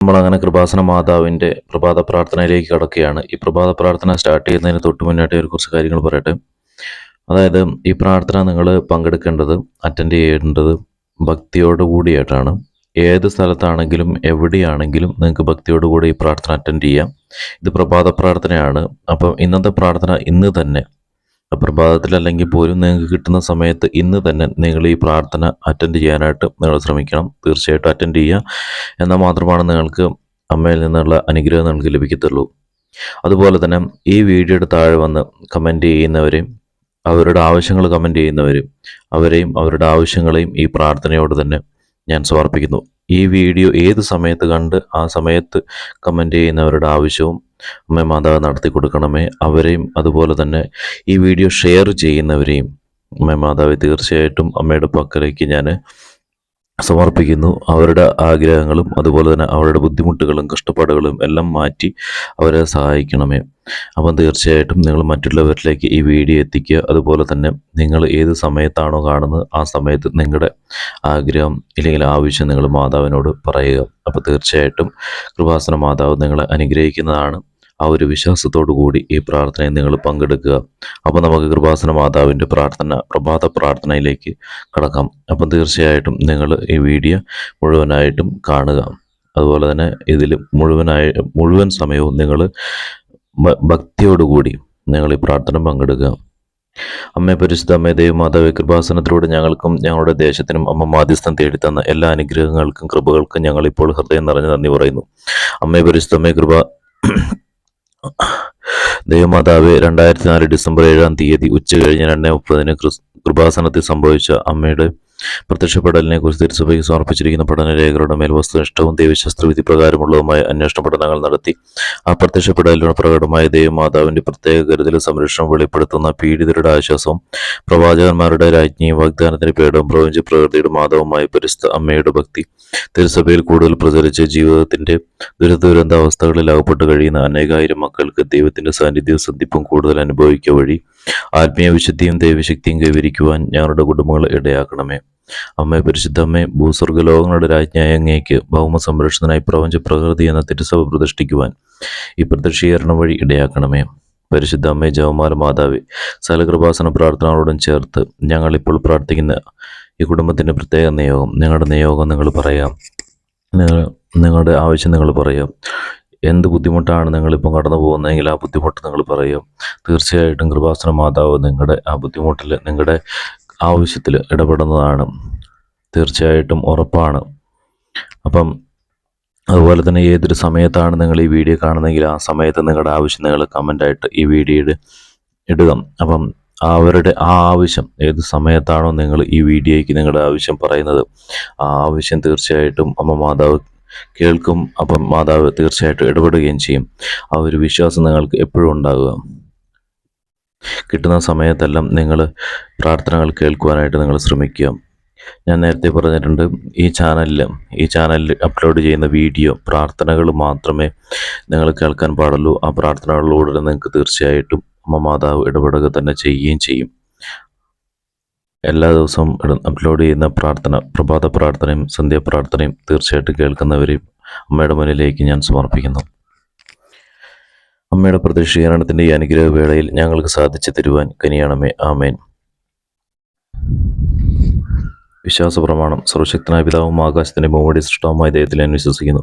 നമ്മളങ്ങനെ കൃപാസന മാതാവിൻ്റെ പ്രഭാത പ്രാർത്ഥനയിലേക്ക് കടക്കുകയാണ്. ഈ പ്രഭാത പ്രാർത്ഥന സ്റ്റാർട്ട് ചെയ്യുന്നതിന് തൊട്ട് മുന്നായിട്ട് ഒരു കുറച്ച് കാര്യങ്ങൾ പറയട്ടെ. അതായത് ഈ പ്രാർത്ഥന നിങ്ങൾ പങ്കെടുക്കേണ്ടത്, അറ്റൻഡ് ചെയ്യേണ്ടത് ഭക്തിയോട് കൂടിയായിട്ടാണ്. ഏത് സ്ഥലത്താണെങ്കിലും എവിടെയാണെങ്കിലും നിങ്ങൾക്ക് ഭക്തിയോടുകൂടി ഈ പ്രാർത്ഥന അറ്റൻഡ് ചെയ്യാം. ഇത് പ്രഭാത പ്രാർത്ഥനയാണ്. അപ്പം ഇന്നത്തെ പ്രാർത്ഥന ഇന്ന് തന്നെ, പ്രഭാതത്തിലല്ലെങ്കിൽ പോലും നിങ്ങൾക്ക് കിട്ടുന്ന സമയത്ത് ഇന്ന് തന്നെ നിങ്ങൾ ഈ പ്രാർത്ഥന അറ്റൻഡ് ചെയ്യാനായിട്ട് നിങ്ങൾ ശ്രമിക്കണം. തീർച്ചയായിട്ടും അറ്റൻഡ് ചെയ്യുക. എന്നാൽ മാത്രമാണ് നിങ്ങൾക്ക് അമ്മയിൽ നിന്നുള്ള അനുഗ്രഹം നിങ്ങൾക്ക് ലഭിക്കത്തുള്ളൂ. അതുപോലെ തന്നെ ഈ വീഡിയോയുടെ താഴെ വന്ന് കമൻറ്റ് ചെയ്യുന്നവരെയും അവരുടെ ആവശ്യങ്ങൾ കമൻറ്റ് ചെയ്യുന്നവരും അവരെയും അവരുടെ ആവശ്യങ്ങളെയും ഈ പ്രാർത്ഥനയോട് തന്നെ ഞാൻ സമർപ്പിക്കുന്നു. ഈ വീഡിയോ ഏത് സമയത്ത് കണ്ട് ആ സമയത്ത് കമൻറ്റ് ചെയ്യുന്നവരുടെ ആവശ്യവും അമ്മ മാതാവ് നടത്തി കൊടുക്കണമേ. അവരെയും അതുപോലെ തന്നെ ഈ വീഡിയോ ഷെയർ ചെയ്യുന്നവരെയും അമ്മ മാതാവ് തീർച്ചയായിട്ടും അമ്മയുടെ പക്കലേക്ക് ഞാൻ സമർപ്പിക്കുന്നു. അവരുടെ ആഗ്രഹങ്ങളും അതുപോലെ തന്നെ അവരുടെ ബുദ്ധിമുട്ടുകളും കഷ്ടപ്പാടുകളും എല്ലാം മാറ്റി അവരെ സഹായിക്കണമേ. അപ്പം തീർച്ചയായിട്ടും നിങ്ങൾ മറ്റുള്ളവരിലേക്ക് ഈ വീഡിയോ എത്തിക്കുക. അതുപോലെ തന്നെ നിങ്ങൾ ഏത് സമയത്താണോ കാണുന്നത് ആ സമയത്ത് നിങ്ങളുടെ ആഗ്രഹം ഇല്ലെങ്കിൽ ആവശ്യം നിങ്ങൾ മാതാവിനോട് പറയുക. അപ്പോൾ തീർച്ചയായിട്ടും കൃപാസന മാതാവ് നിങ്ങളെ അനുഗ്രഹിക്കുന്നതാണ്. ആ ഒരു വിശ്വാസത്തോടു കൂടി ഈ പ്രാർത്ഥനയിൽ നിങ്ങൾ പങ്കെടുക്കുക. അപ്പോൾ നമുക്ക് കൃപാസന മാതാവിൻ്റെ പ്രഭാത പ്രാർത്ഥനയിലേക്ക് കടക്കാം. അപ്പം തീർച്ചയായിട്ടും നിങ്ങൾ ഈ വീഡിയോ മുഴുവനായിട്ടും കാണുക. അതുപോലെ തന്നെ ഇതിൽ മുഴുവൻ സമയവും നിങ്ങൾ ഭക്തിയോടുകൂടി നിങ്ങൾ ഈ പ്രാർത്ഥന പങ്കെടുക്കുക. അമ്മേ പരിശുദ്ധ അമ്മേ ദൈവമാതാവേ, കൃപാസനത്തിലൂടെ ഞങ്ങൾക്കും ഞങ്ങളുടെ ദേശത്തിനും അമ്മ മാധ്യസ്ഥം തേടിത്തന്ന എല്ലാ അനുഗ്രഹങ്ങൾക്കും കൃപകൾക്കും ഞങ്ങൾ ഇപ്പോൾ ഹൃദയം നിറഞ്ഞ് നന്ദി പറയുന്നു. അമ്മേ പരിശുദ്ധ അമ്മേ ദൈവമാതാവേ, 2004 ഡിസംബർ 7-ാം തീയതി ഉച്ച കഴിഞ്ഞ് 2:30 കൃപാസനത്തിൽ സംഭവിച്ച അമ്മയുടെ പ്രത്യക്ഷപ്പെടലിനെ കുറിച്ച് തിരുസഭയ്ക്ക് സമർപ്പിച്ചിരിക്കുന്ന പഠനരേഖകളുടെ മേൽ വസ്തുനിഷ്ഠവും ദൈവശാസ്ത്ര വിധി പ്രകാരമുള്ളതുമായ അന്വേഷണ പഠനങ്ങൾ നടത്തി ആ പ്രത്യക്ഷപ്പെടലിന് പ്രകടമായ ദൈവമാതാവിന്റെ പ്രത്യേക കരുതൽ സംരക്ഷണം വെളിപ്പെടുത്തുന്ന പീഡിതരുടെ ആശ്വാസവും പ്രവാചകന്മാരുടെ രാജ്ഞിയും വാഗ്ദാനത്തിന് പേടവും പ്രപഞ്ച പ്രകൃതിയുടെ മാതാവുമായ പരിശുദ്ധ അമ്മയുടെ ഭക്തി തിരുസഭയിൽ കൂടുതൽ പ്രചരിച്ച് ജീവിതത്തിന്റെ ദുരന്താവസ്ഥകളിൽ അകപ്പെട്ട് കഴിയുന്ന അനേകായിരം മക്കൾക്ക് ദൈവത്തിന്റെ സാന്നിധ്യവും സന്ധിപ്പും കൂടുതൽ അനുഭവിക്കുക വഴി ആത്മീയ വിശുദ്ധിയും ദൈവശക്തിയും കൈവരിക്കുവാൻ ഞങ്ങളുടെ കുടുംബങ്ങൾ ഇടയാക്കണമേ. അമ്മേ പരിശുദ്ധ അമ്മേ, ഭൂസ്വർഗ ലോകങ്ങളുടെ രാജ്ഞിയായ അങ്ങേക്ക് ഭൗമ സംരക്ഷണത്തിനായി പ്രപഞ്ച പ്രകൃതി എന്ന തിരുസഭ പ്രതിഷ്ഠിക്കുവാൻ ഈ പ്രത്യക്ഷീകരണം വഴി ഇടയാക്കണമേ. പരിശുദ്ധ അമ്മേ, ജവമാല മാതാവേ, സകലകൃപാസന പ്രാർത്ഥനകളോടും ചേർത്ത് ഞങ്ങളിപ്പോൾ പ്രാർത്ഥിക്കുന്ന ഈ കുടുംബത്തിൻ്റെ പ്രത്യേക നിയോഗം, നിങ്ങളുടെ നിയോഗം നിങ്ങൾ പറയാം, നിങ്ങളുടെ ആവശ്യം നിങ്ങൾ പറയാം. എന്ത് ബുദ്ധിമുട്ടാണ് നിങ്ങളിപ്പം കടന്നു പോകുന്നതെങ്കിൽ ആ ബുദ്ധിമുട്ട് നിങ്ങൾ പറയാം. തീർച്ചയായിട്ടും കൃപാസന മാതാവ് നിങ്ങളുടെ ആ ബുദ്ധിമുട്ടിൽ, നിങ്ങളുടെ ആവശ്യത്തിൽ ഇടപെടുന്നതാണ്. തീർച്ചയായിട്ടും ഉറപ്പാണ്. അപ്പം അതുപോലെ തന്നെ ഏതൊരു സമയത്താണ് നിങ്ങൾ ഈ വീഡിയോ കാണുന്നതെങ്കിൽ ആ സമയത്ത് നിങ്ങളുടെ ആവശ്യം നിങ്ങൾ കമൻ്റായിട്ട് ഈ വീഡിയോയിൽ ഇടുക. അപ്പം അവരുടെ ആ ആവശ്യം ഏത് സമയത്താണോ നിങ്ങൾ ഈ വീഡിയോയ്ക്ക് നിങ്ങളുടെ ആവശ്യം പറയുന്നത് ആ ആവശ്യം തീർച്ചയായിട്ടും അമ്മ മാതാവ് കേൾക്കും. അപ്പം മാതാവ് തീർച്ചയായിട്ടും ഇടപെടുകയും ചെയ്യും. ആ ഒരു വിശ്വാസം നിങ്ങൾക്ക് എപ്പോഴും ഉണ്ടാകുക. കിട്ടുന്ന സമയത്തെല്ലാം നിങ്ങൾ പ്രാർത്ഥനകൾ കേൾക്കുവാനായിട്ട് നിങ്ങൾ ശ്രമിക്കുക. ഞാൻ നേരത്തെ പറഞ്ഞിട്ടുണ്ട്, ഈ ചാനലിൽ അപ്ലോഡ് ചെയ്യുന്ന വീഡിയോ പ്രാർത്ഥനകൾ മാത്രമേ നിങ്ങൾ കേൾക്കാൻ പാടുള്ളൂ. ആ പ്രാർത്ഥനകളിലൂടെ നിങ്ങൾക്ക് തീർച്ചയായിട്ടും അമ്മ മാതാവ് ഇടപെടുക തന്നെ ചെയ്യുകയും ചെയ്യും. എല്ലാ ദിവസവും അപ്ലോഡ് ചെയ്യുന്ന പ്രഭാത പ്രാർത്ഥനയും സന്ധ്യാപ്രാർത്ഥനയും തീർച്ചയായിട്ടും കേൾക്കുന്നവരെയും അമ്മയുടെ മുന്നിലേക്ക് ഞാൻ സമർപ്പിക്കുന്നു. അമ്മയുടെ പ്രത്യക്ഷീകരണത്തിൻ്റെ ഈ അനുഗ്രഹ വേളയിൽ ഞങ്ങൾക്ക് സാധിച്ചു തരുവാൻ കനിയണമേ. ആമേൻ. വിശ്വാസ പ്രമാണം. സർവശക്തനായ പിതാവും ആകാശത്തിൻ്റെ മൂവടി സൃഷ്ടാവുമായ ദൈവത്തിൽ ഞാൻ വിശ്വസിക്കുന്നു.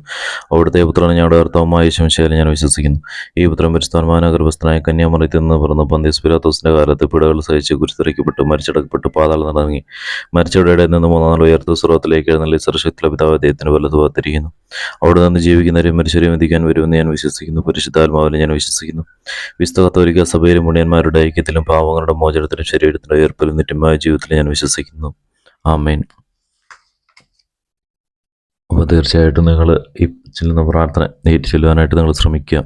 അവിടുത്തെ പുത്രനെ ഞങ്ങളുടെ കർത്താവുമായ യേശുമിശിഹായിൽ ഞാൻ വിശ്വസിക്കുന്നു. ഈ പുത്രൻ പരിശുദ്ധമായ ഗർഭസ്ഥനായ കന്യാമറിയത്തിൽ നിന്ന് പിറന്നു പന്തിയോസ് പിലാത്തോസിന്റെ കാലത്ത് പിടകൾ സഹിച്ച് കുരിശിറക്കപ്പെട്ടു മരിച്ചടക്കപ്പെട്ടു പാതാളം നടങ്ങി മരിച്ചവരുടെ ഇടയിൽ നിന്ന് 3 നാൾ ഉയർത്ത സ്വർഗ്ഗത്തിലേക്ക് എഴുന്നള്ളി സർവശക്തിയുള്ള പിതാവ് ദൈവത്തിന് വലതുഭാഗത്തിരിക്കുന്നു. അവിടെ നിന്ന് ജീവിക്കുന്നവരെയും മരിച്ചവരെയും വിധിക്കാൻ വരുമെന്ന് ഞാൻ വിശ്വസിക്കുന്നു. പരിശുദ്ധാത്മാവിൽ ഞാൻ വിശ്വസിക്കുന്നു. വിശുദ്ധ കത്തോലിക്ക സഭയിലും മുനിയന്മാരുടെ ഐക്യത്തിലും പാവങ്ങളുടെ മോചനത്തിലും ശരീരത്തിന്റെ ഉയർപ്പിലും നിത്യമായ ജീവിതത്തിലും ഞാൻ വിശ്വസിക്കുന്നു. ആമേൻ. അപ്പോൾ തീർച്ചയായിട്ടും നിങ്ങൾ ഈ ചെല്ലുന്ന പ്രാർത്ഥന നേരിട്ട് ചെല്ലുവാനായിട്ട് നിങ്ങൾ ശ്രമിക്കുക.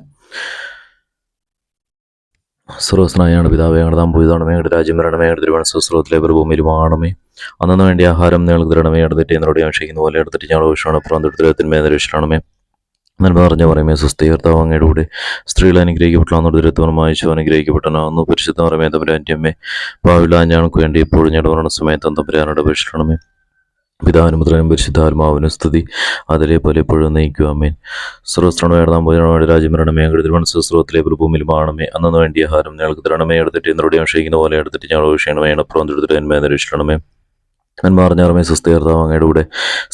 സർവസ്നായാണ് പിതാവേ, ഞങ്ങളുടെ നാം പോയതാണമേ, ഞങ്ങളുടെ രാജ്യം വരണമേ, ഞങ്ങളുടെ തിരുവനന്തപുരത്തിലെ ഭൂമിയിലുമാണമേ. അന്നു വേണ്ടി ആഹാരം ഞങ്ങൾക്ക് തരണമേ, ഞങ്ങളുടെ തെറ്റി എന്നോട് ഞാൻ ക്ഷയിക്കുന്ന പോലെ എടുത്തിട്ട് ഞങ്ങളുടെ വിഷയമാണ് പ്രാന്തത്തിന്മേ രക്ഷിക്കണമേ. നന്മ നിറഞ്ഞ പറയുമേ സ്വസ്തി, കർത്താവ് അങ്ങയുടെ കൂടെ സ്ത്രീകൾ അനുഗ്രഹിക്കപ്പെട്ടാന്നോട് ദുരത്വമായ യേശു അനുഗ്രഹിക്കപ്പെട്ടനാകുന്നു. പരിശുദ്ധ പറയുമേ തമ്പുരാൻ്റെ അമ്മേ, പാവില്ല ഞങ്ങൾക്ക് വേണ്ടി ഇപ്പോഴും ഞങ്ങളുടെ മരണ സമയത്ത് തമ്പുരാനോട് അപേക്ഷിക്കണമേ. പിതാവിനും പുത്രനും പരിശുദ്ധാത്മാവിനും സ്തുതി, അതിലെ പോലെ എപ്പോഴും നയിക്കും. ആമേൻ. സർവ്വസ്രണമേടാൻ പോയവരുടെ രാജ്യം വരണമേ, അങ്ങയുടെ തിരുമനസ്സുസ്രവത്തിലെ ഭൂമിയിലുമാണമേ. അന്നു വേണ്ടിയ ആഹാരം ഞങ്ങൾക്ക് തരണമേ, എടുത്തിട്ട് എന്നോട് ക്ഷയിക്കുന്ന പോലെ എടുത്തിട്ട് ഞങ്ങൾ ക്ഷീണമേ, അപ്പുറം എടുത്തിട്ട് എന്മേ നിരീക്ഷണമേ. നന്മാർഞ്ഞാറമേ സുസ്ഥീർത്താവ് അങ്ങയുടെ കൂടെ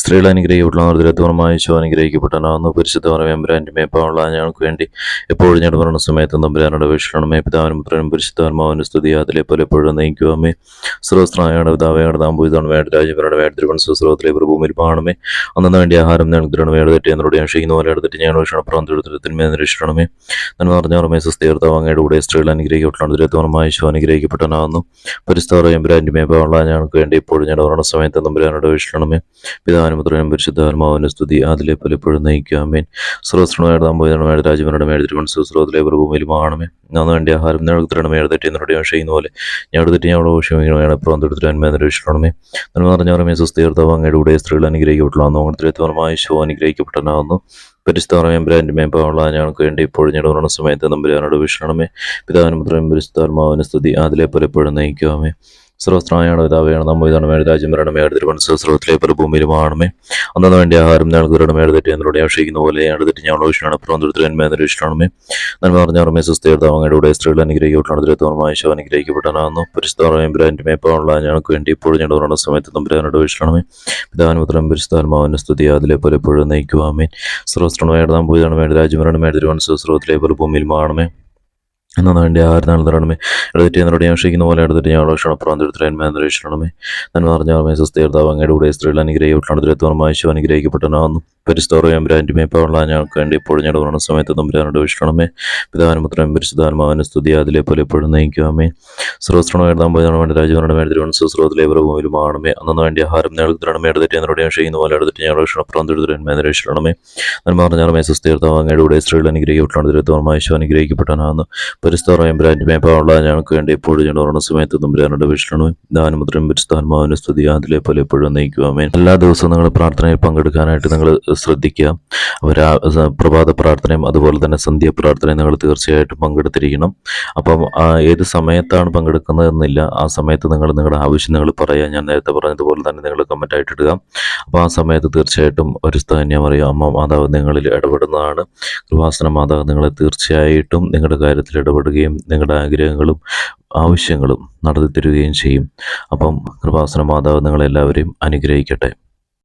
സ്ത്രീകൾ അനുഗ്രഹിക്കപ്പെട്ടുള്ള ഈശോ അനുഗ്രഹിക്കപ്പെട്ടനാവുന്നു. പരിശുദ്ധ പറയുമ്പോൾ മേപ്പാവുള്ള ഞങ്ങൾക്ക് വേണ്ടി എപ്പോഴും ഞങ്ങളുടെ മരണ സമയത്ത് നമ്പുരാനോട് അപേക്ഷിക്കണമേ. പിതാവിനും പുത്രനും പരിശുദ്ധാത്മാവിനും സ്തുതി, അതിലെ പോലെ എപ്പോഴും നയിക്കുവാമേ. സർവസ്ത്രയുടെ പിതാവയുടെ താമ്പൂതാണ് വേണ്ട രാജ്യവരുടെ വേണ്ട തിരുവനന്തപുരത്തിലെ ഭൂമിയിൽ പാണമേ. അന്നു വേണ്ടി ആഹാരം ഞങ്ങൾക്ക് തരണമേ, എടുത്തിട്ട് എന്നോട് ക്ഷയിക്കുന്ന പോലെ എടുത്തിട്ട് ഞങ്ങൾ ക്ഷണപ്രാം തിരുത്തിന്മേ നിരീക്ഷണമേ. നന്മാർഞ്ഞാറമേ സുസ്ഥീർത്താവ് അങ്ങയുടെ കൂടെ സ്ത്രീകൾ അനുഗ്രഹിക്കപ്പെട്ടുള്ള ഈശോ അനുഗ്രഹിക്കപ്പെട്ടനാവുന്നു. പരിശുദ്ധ പറയുമ്പോൾ മേപ്പാവുള്ള ഞങ്ങൾക്ക് വേണ്ടി എപ്പോഴും ഞങ്ങളുടെ സമയത്ത് നമ്പുരാനോട് അപേക്ഷിക്കണമേ. പിതാവിനും പുത്രനും പരിശുദ്ധാത്മാവിനും സ്തുതി, അതിലെ പലപ്പോഴും നയിക്കാമേൻ. സർവ്വസ്രണയുടെ താമ്പൂതനമായ രാജ്യവരുടെ മേൽ തിരുവനന്തപുരത്തിലെ ഭൂമിയിലുമാണമേ. അന്ന് വേണ്ടി ആഹാരം ഞങ്ങൾക്ക് തരണമേ, എടുത്തിട്ട് എന്നോട് ക്ഷയിക്കുന്ന പോലെ ഞാൻ എടുത്തിട്ട് ഞങ്ങളുടെ ക്ഷമിക്കണമേ, അപ്പുറം തൊടുത്തിട്ട് എന്മേ നിരീക്ഷണമേ. നന്മ നിറഞ്ഞവരമേ സുസ്ഥീർത്താവ് അങ്ങയുടെ കൂടെ സ്ത്രീകൾ അനുഗ്രഹിക്കപ്പെട്ടുള്ളൂ. അങ്ങനത്തെ ഈശോ അനുഗ്രഹിക്കപ്പെട്ടനാവുന്നു. പരിശുദ്ധാറമേമ്പ്രാൻ്റെ മേപ്പാവുള്ള ഞങ്ങൾക്ക് വേണ്ടി ഇപ്പോഴും ഞങ്ങളുടെ സമയത്ത് നമ്പുരാനോട് അപേക്ഷിക്കണമേ. പിതാവിനും പുത്രനും പരിശുദ്ധാത്മാവിനും സ്തുതി, അതിലെ പലപ്പോഴും നയിക്കാമേ. സർവസ്ത്രമായാണ് പിതാവേണം നമ്മ ഇതാണ് വേണ്ട രാജ്യം വരണമേ, തിരുവനന്തപുരത്തിലെ ഭൂമിയിലുമാണമേ. അന്നു വേണ്ടി ആഹാരം ഞങ്ങൾക്ക് തരണമേ, എടുത്തിട്ട് എന്നോട് ക്ഷയിക്കുന്ന പോലെ എടുത്തിട്ട് ഞങ്ങൾ ക്ഷീണം അപ്പുറം എന്മേ നിരീക്ഷണമേ. നന്മ പറഞ്ഞാറമേ സുസ്ഥീർത്താവ് അങ്ങയുടെ കൂടെ സ്ത്രീകൾ അനുഗ്രഹിക്കപ്പെട്ടുള്ള ഈശോ അനുഗ്രഹിക്കപ്പെട്ടാനാകുന്നു. പരിശുദ്ധ മേപ്പാവുള്ള ഞങ്ങൾക്ക് വേണ്ടി ഇപ്പോഴും ഞങ്ങളുടെ സമയത്ത് നമ്പുരാനോട് അപേക്ഷിക്കണമേ. പിതാവിനും പുത്രനും പരിശുദ്ധാത്മാവിനും സ്തുതി, അതിലെ പോലെ എപ്പോഴും നയിക്കുവാമേ. സർവസ്ത്രമായിട്ട് നാം പോയി വേണ്ട രാജ്യം വരണമേ, തിരുവനന്തപുരത്തിലെ ഭൂമിയിലുമാണമേ. അന്നു വേണ്ടി ആഹാരം തരണമേ, എടുത്തിട്ട് എന്നോട് ക്ഷയിക്കുന്ന പോലെ എടുത്തിട്ട് ഞങ്ങളുടെ ക്ഷണപ്രാം തിരുത്തിന്മേ നിരീക്ഷണമേ. നന്മ പറഞ്ഞാറമേ സുസ്ഥീർത്താവ് അങ്ങയുടെ കൂടെ സ്ത്രീകൾ അനുഗ്രഹിക്കപ്പെട്ടുള്ള ഈശോ അനുഗ്രഹിക്കപ്പെട്ടനാകുന്നു. പരിശുദ്ധ മേപ്പാവുള്ള ഞങ്ങൾക്ക് വേണ്ടി ഇപ്പോഴും ഞങ്ങളുടെ സമയത്ത് നമ്പുരാനോട് അപേക്ഷിക്കണമേ. പിതാവിനും പുത്രനും പരിശുദ്ധാത്മാവിനും സ്തുതി, അതിലെ പോലെ എപ്പോഴും നയിക്കുവാമേ. സർവ്വസ്രണമായിട്ട് നാം പോയി വേണ്ട രാജ്യവരുടെ വേണ്ട തിരുവനന്തപുരത്തിലെ ഭൂമിയിലുമാണമേ. അന്നു വേണ്ടി ആഹാരം ഞങ്ങൾക്ക് തരണമേ, എടുത്തിട്ട് എന്നോട് ക്ഷയിക്കുന്ന പോലെ എടുത്തിട്ട് ഞങ്ങളുടെ ക്ഷണപ്രാം തിരുത്തിന്മേ നിരീക്ഷണമേ. നന്മ പറഞ്ഞാറമേ സുസ്ഥീർത്താവ് അങ്ങയുടെ കൂടെ സ്ത്രീകൾ അനുഗ്രഹിക്കപ്പെട്ടുള്ള ഈശോ അനുഗ്രഹിക്കപ്പെട്ടനാകുന്നു. പരിശുദ്ധ മേപ്പാവുള്ള ഞങ്ങൾക്ക് വേണ്ടി എപ്പോഴും ഞങ്ങളുടെ സമയത്ത് നമ്പുരാനോട് അപേക്ഷിക്കണമേ. പിതാവിനും പുത്രനും പരിശുദ്ധാത്മാവിനും സ്തുതി, അതിലെ പോലെ എപ്പോഴും നയിക്കുവാമേ. എല്ലാ ദിവസവും നിങ്ങൾ പ്രാർത്ഥനയിൽ പങ്കെടുക്കാനായിട്ട് നിങ്ങൾ ശ്രദ്ധിക്കുക. പ്രഭാത പ്രാർത്ഥനയും അതുപോലെ തന്നെ സന്ധ്യ പ്രാർത്ഥനയും നിങ്ങൾ തീർച്ചയായിട്ടും പങ്കെടുത്തിരിക്കണം. അപ്പം ഏത് സമയത്താണ് പങ്കെടുക്കുന്നതെന്നില്ല, ആ സമയത്ത് നിങ്ങളുടെ ആവശ്യം നിങ്ങൾ പറയുക. ഞാൻ നേരത്തെ പറഞ്ഞതുപോലെ തന്നെ നിങ്ങൾ കമൻറ്റായിട്ട് ഇടുക. അപ്പോൾ ആ സമയത്ത് തീർച്ചയായിട്ടും ഒരു കന്യാമറിയ അമ്മ മാതാവ് നിങ്ങളിൽ ഇടപെടുന്നതാണ്. കൃപാസന മാതാവ് നിങ്ങളെ തീർച്ചയായിട്ടും നിങ്ങളുടെ കാര്യത്തിൽ ഇടപെടുകയും നിങ്ങളുടെ ആഗ്രഹങ്ങളും ആവശ്യങ്ങളും നടത്തി തരികയും ചെയ്യും. അപ്പം കൃപാസന മാതാവ് നിങ്ങളെല്ലാവരെയും അനുഗ്രഹിക്കട്ടെ.